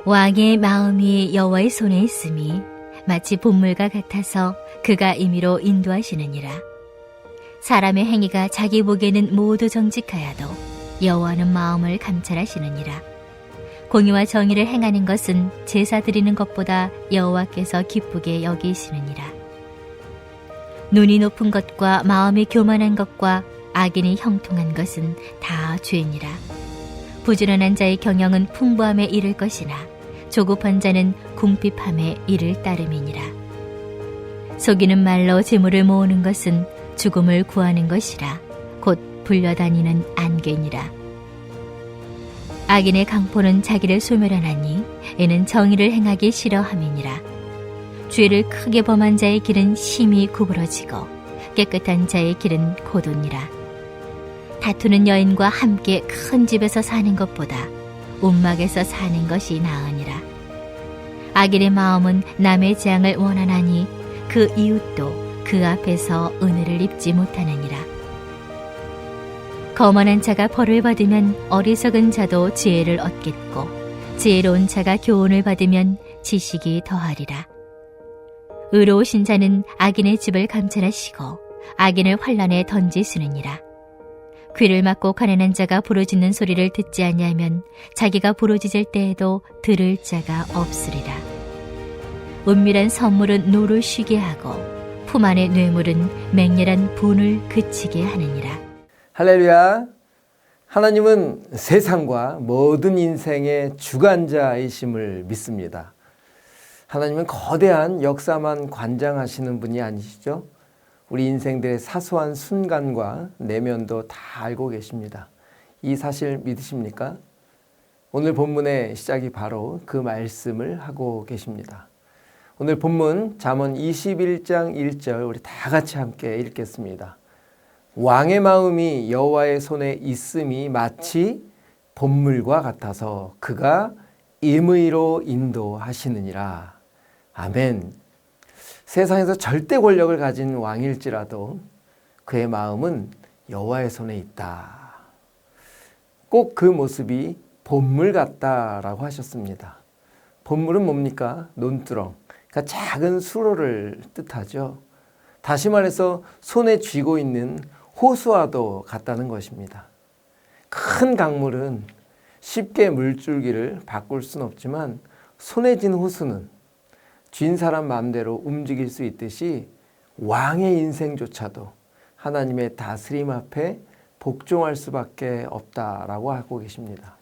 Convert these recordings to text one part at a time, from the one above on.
왕의 마음이 여호와의 손에 있음이 마치 봇물과 같아서 그가 임의로 인도하시느니라. 사람의 행위가 자기 보기에는 모두 정직하여도 여호와는 마음을 감찰하시느니라. 공의와 정의를 행하는 것은 제사 드리는 것보다 여호와께서 기쁘게 여기시느니라. 눈이 높은 것과 마음이 교만한 것과 악인이 형통한 것은 다 죄니라. 부지런한 자의 경영은 풍부함에 이를 것이나 조급한 자는 궁핍함에 이를 따름이니라. 속이는 말로 재물을 모으는 것은 죽음을 구하는 것이라 곧 불려다니는 안개니라. 악인의 강포는 자기를 소멸하나니 이는 정의를 행하기 싫어함이니라. 죄를 크게 범한 자의 길은 심히 구부러지고 깨끗한 자의 길은 고도니라. 다투는 여인과 함께 큰 집에서 사는 것보다 움막에서 사는 것이 나으니라. 악인의 마음은 남의 재앙을 원하나니 그 이웃도 그 앞에서 은혜를 입지 못하느니라. 거만한 자가 벌을 받으면 어리석은 자도 지혜를 얻겠고 지혜로운 자가 교훈을 받으면 지식이 더하리라. 의로우신 자는 악인의 집을 감찰하시고 악인을 환난에 던지시느니라. 귀를 막고 가난한 자가 부르짖는 소리를 듣지 아니하면 자기가 부르짖을 때에도 들을 자가 없으리라. 은밀한 선물은 노를 쉬게 하고 품 안의 뇌물은 맹렬한 분을 그치게 하느니라. 할렐루야. 하나님은 세상과 모든 인생의 주관자이심을 믿습니다. 하나님은 거대한 역사만 관장하시는 분이 아니시죠? 우리 인생들의 사소한 순간과 내면도 다 알고 계십니다. 이 사실 믿으십니까? 오늘 본문의 시작이 바로 그 말씀을 하고 계십니다. 오늘 본문 잠언 21장 1절 우리 다 같이 함께 읽겠습니다. 왕의 마음이 여호와의 손에 있음이 마치 봇물과 같아서 그가 임의로 인도하시느니라. 아멘. 세상에서 절대 권력을 가진 왕일지라도 그의 마음은 여호와의 손에 있다. 꼭 그 모습이 봇물 같다라고 하셨습니다. 봇물은 뭡니까? 논두렁. 그러니까 작은 수로를 뜻하죠. 다시 말해서 손에 쥐고 있는 호수와도 같다는 것입니다. 큰 강물은 쉽게 물줄기를 바꿀 수는 없지만 손에 쥔 호수는 쥔 사람 마음대로 움직일 수 있듯이 왕의 인생조차도 하나님의 다스림 앞에 복종할 수밖에 없다라고 하고 계십니다.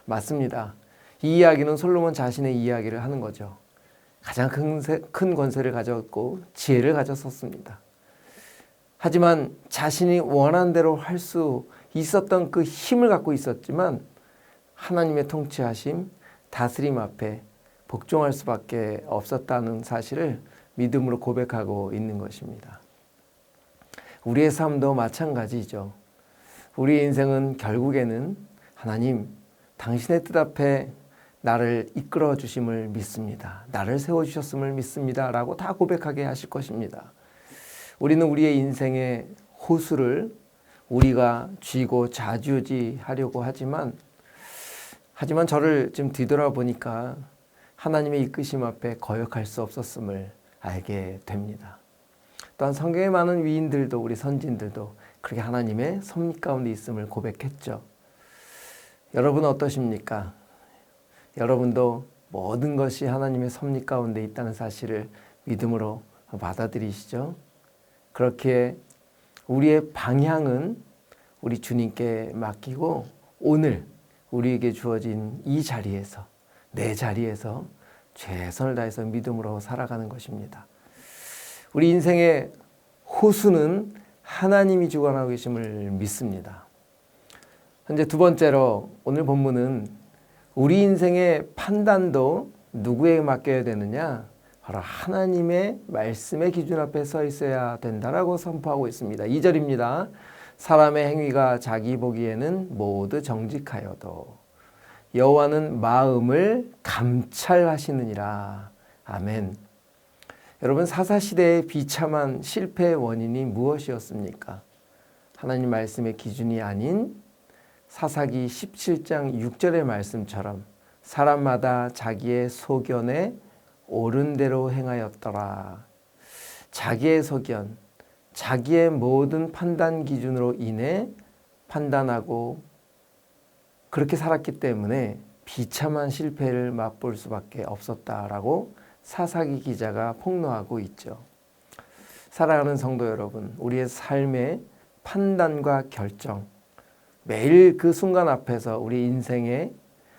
맞습니다. 이 이야기는 솔로몬 자신의 이야기를 하는 거죠. 가장 큰 권세를 가졌고 지혜를 가졌었습니다. 하지만 자신이 원한 대로 할 수 있었던 그 힘을 갖고 있었지만 하나님의 통치하심, 다스림 앞에 복종할 수밖에 없었다는 사실을 믿음으로 고백하고 있는 것입니다. 우리의 삶도 마찬가지죠. 우리 인생은 결국에는 하나님, 당신의 뜻 앞에 나를 이끌어 주심을 믿습니다. 나를 세워주셨음을 믿습니다. 라고 다 고백하게 하실 것입니다. 우리는 우리의 인생의 호수를 우리가 쥐고 좌지우지하려고 하지만 저를 좀 뒤돌아보니까 하나님의 이끄심 앞에 거역할 수 없었음을 알게 됩니다. 또한 성경에 많은 위인들도 우리 선진들도 그렇게 하나님의 섭리 가운데 있음을 고백했죠. 여러분은 어떠십니까? 여러분도 모든 것이 하나님의 섭리 가운데 있다는 사실을 믿음으로 받아들이시죠? 그렇게 우리의 방향은 우리 주님께 맡기고 오늘 우리에게 주어진 이 자리에서 내 자리에서 최선을 다해서 믿음으로 살아가는 것입니다. 우리 인생의 호수는 하나님이 주관하고 계심을 믿습니다. 현재 두 번째로 오늘 본문은 우리 인생의 판단도 누구에게 맡겨야 되느냐? 바로 하나님의 말씀의 기준 앞에 서 있어야 된다라고 선포하고 있습니다. 2절입니다. 사람의 행위가 자기 보기에는 모두 정직하여도 여호와는 마음을 감찰하시느니라. 아멘. 여러분, 사사시대의 비참한 실패의 원인이 무엇이었습니까? 하나님 말씀의 기준이 아닌 사사기 17장 6절의 말씀처럼 사람마다 자기의 소견에 옳은 대로 행하였더라. 자기의 소견, 자기의 모든 판단 기준으로 인해 판단하고 그렇게 살았기 때문에 비참한 실패를 맛볼 수밖에 없었다라고 사사기 기자가 폭로하고 있죠. 사랑하는 성도 여러분, 우리의 삶의 판단과 결정, 매일 그 순간 앞에서 우리 인생의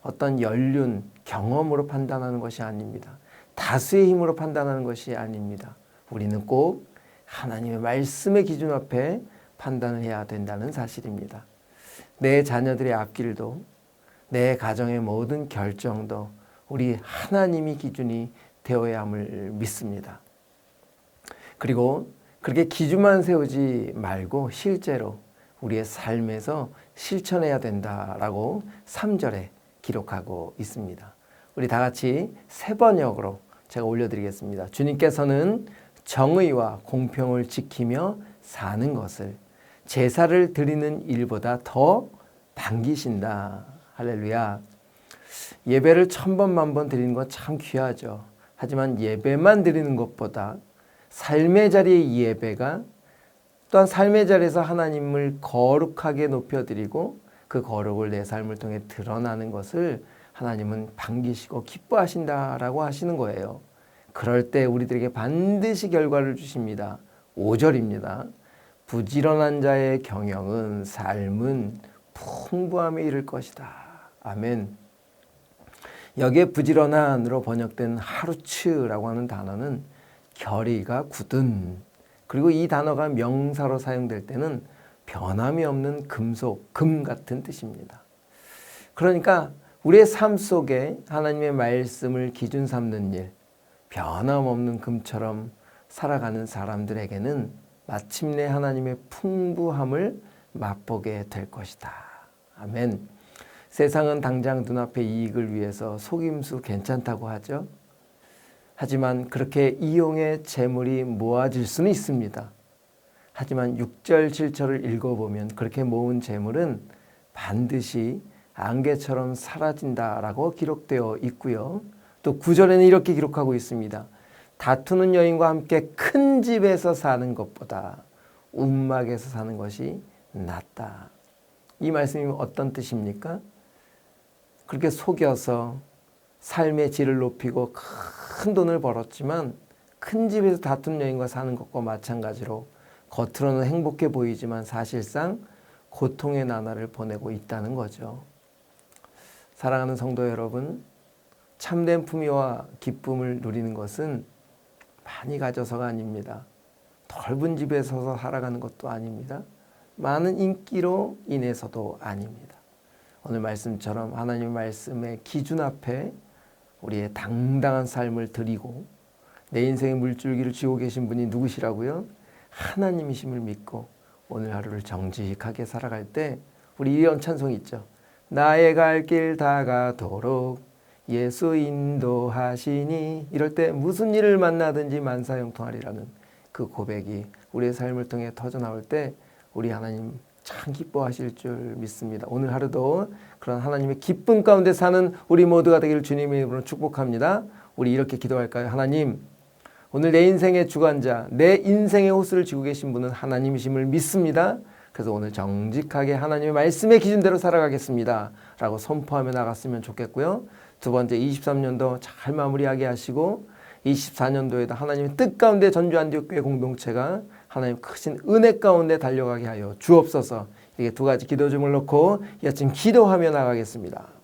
어떤 연륜, 경험으로 판단하는 것이 아닙니다. 다수의 힘으로 판단하는 것이 아닙니다. 우리는 꼭 하나님의 말씀의 기준 앞에 판단을 해야 된다는 사실입니다. 내 자녀들의 앞길도, 내 가정의 모든 결정도 우리 하나님이 기준이 되어야 함을 믿습니다. 그리고 그렇게 기준만 세우지 말고 실제로 우리의 삶에서 실천해야 된다라고 3절에 기록하고 있습니다. 우리 다 같이 세 번역으로 제가 올려드리겠습니다. 주님께서는 정의와 공평을 지키며 사는 것을 제사를 드리는 일보다 더 반기신다. 할렐루야. 예배를 1000번 만번 드리는 건 참 귀하죠. 하지만 예배만 드리는 것보다 삶의 자리의 예배가 또한 삶의 자리에서 하나님을 거룩하게 높여드리고 그 거룩을 내 삶을 통해 드러나는 것을 하나님은 반기시고 기뻐하신다라고 하시는 거예요. 그럴 때 우리들에게 반드시 결과를 주십니다. 5절입니다. 부지런한 자의 경영은 삶은 풍부함에 이를 것이다. 아멘. 여기에 부지런한으로 번역된 하루츠라고 하는 단어는 결의가 굳은, 그리고 이 단어가 명사로 사용될 때는 변함이 없는 금속, 금 같은 뜻입니다. 그러니까 우리의 삶 속에 하나님의 말씀을 기준 삼는 일, 변함없는 금처럼 살아가는 사람들에게는 마침내 하나님의 풍부함을 맛보게 될 것이다. 아멘. 세상은 당장 눈앞의 이익을 위해서 속임수 괜찮다고 하죠. 하지만 그렇게 이용의 재물이 모아질 수는 있습니다. 하지만 6절, 7절을 읽어보면 그렇게 모은 재물은 반드시 안개처럼 사라진다라고 기록되어 있고요. 또 9절에는 이렇게 기록하고 있습니다. 다투는 여인과 함께 큰 집에서 사는 것보다 움막에서 사는 것이 낫다. 이 말씀이 어떤 뜻입니까? 그렇게 속여서 삶의 질을 높이고 큰 돈을 벌었지만 큰 집에서 다투는 여인과 사는 것과 마찬가지로 겉으로는 행복해 보이지만 사실상 고통의 나날을 보내고 있다는 거죠. 사랑하는 성도 여러분, 참된 품위와 기쁨을 누리는 것은 많이 가져서가 아닙니다. 넓은 집에 서서 살아가는 것도 아닙니다. 많은 인기로 인해서도 아닙니다. 오늘 말씀처럼 하나님의 말씀의 기준 앞에 우리의 당당한 삶을 드리고 내 인생의 물줄기를 쥐고 계신 분이 누구시라고요? 하나님이심을 믿고 오늘 하루를 정직하게 살아갈 때 우리 이런 찬송이 있죠. 나의 갈 길 다가도록 예수 인도하시니, 이럴 때 무슨 일을 만나든지 만사형통하리라는 그 고백이 우리의 삶을 통해 터져나올 때 우리 하나님 참 기뻐하실 줄 믿습니다. 오늘 하루도 그런 하나님의 기쁨 가운데 사는 우리 모두가 되기를 주님의 이름으로 축복합니다. 우리 이렇게 기도할까요? 하나님, 오늘 내 인생의 주관자, 내 인생의 호수를 쥐고 계신 분은 하나님이심을 믿습니다. 그래서 오늘 정직하게 하나님의 말씀의 기준대로 살아가겠습니다 라고 선포하며 나갔으면 좋겠고요. 두 번째, 23년도 잘 마무리하게 하시고 24년도에도 하나님의 뜻 가운데 전주 안디옥교회 공동체가 하나님 크신 은혜 가운데 달려가게 하여 주옵소서. 이렇게 두 가지 기도 점을 놓고 이 아침 기도하며 나가겠습니다.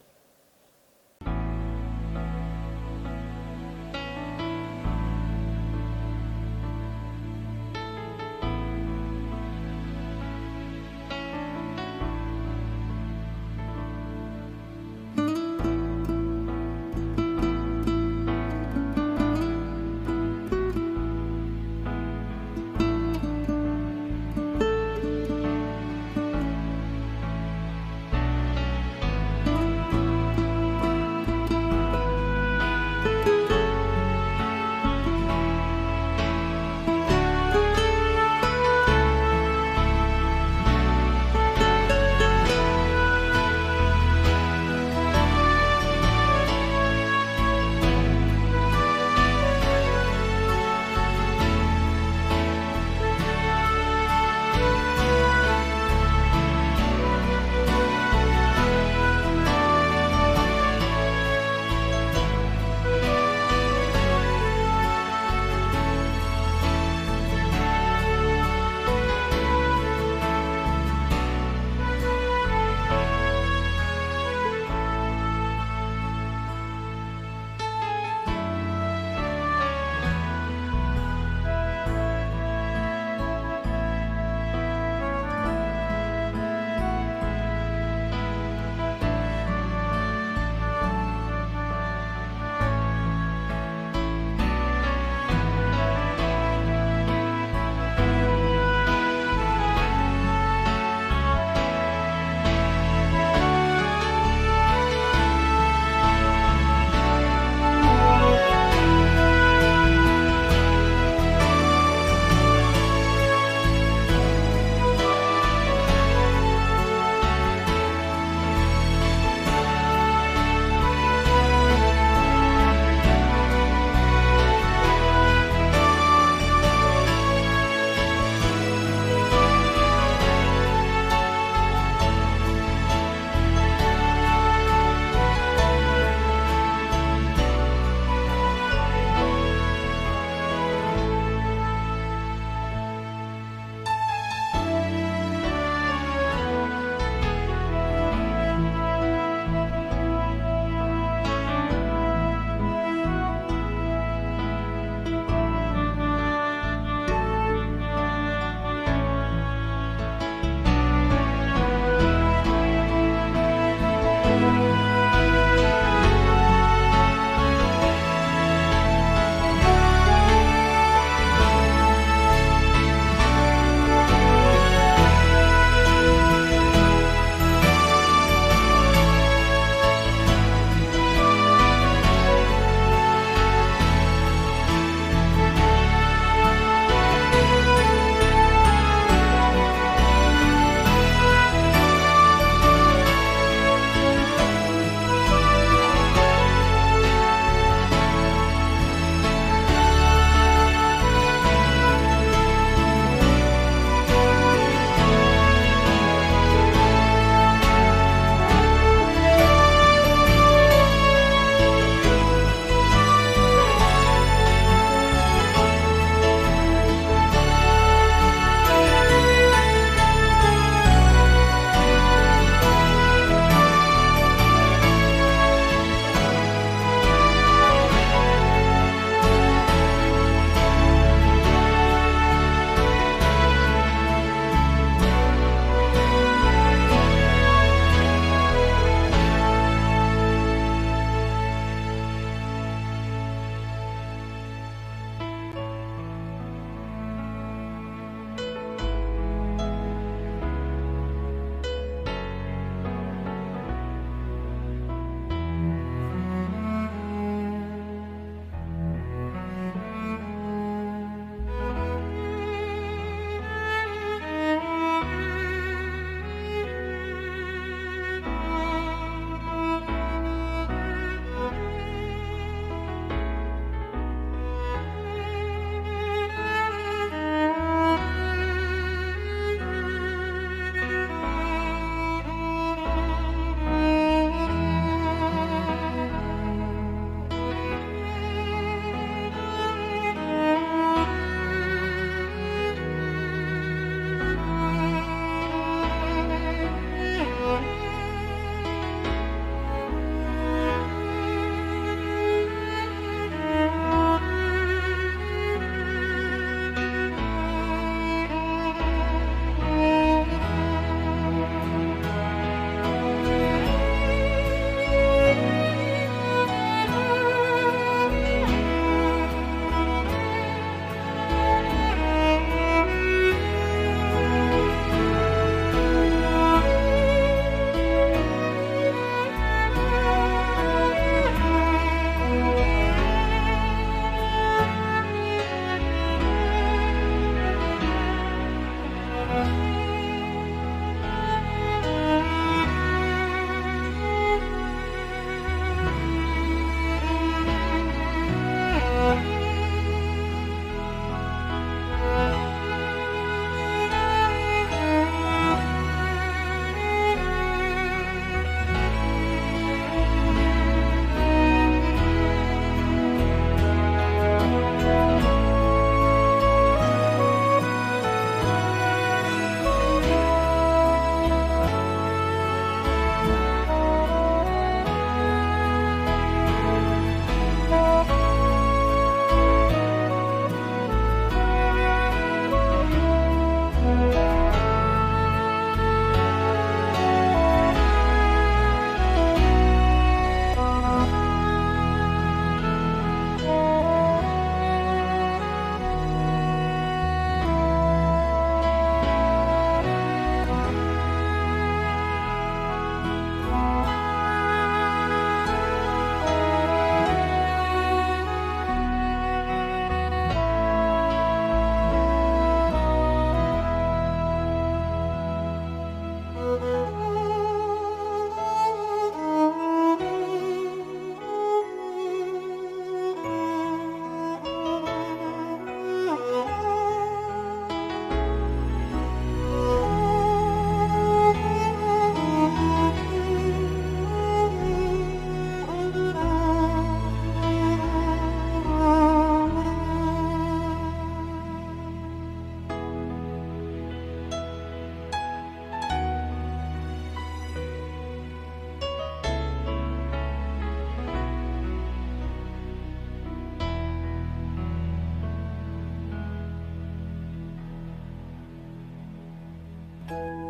아멘.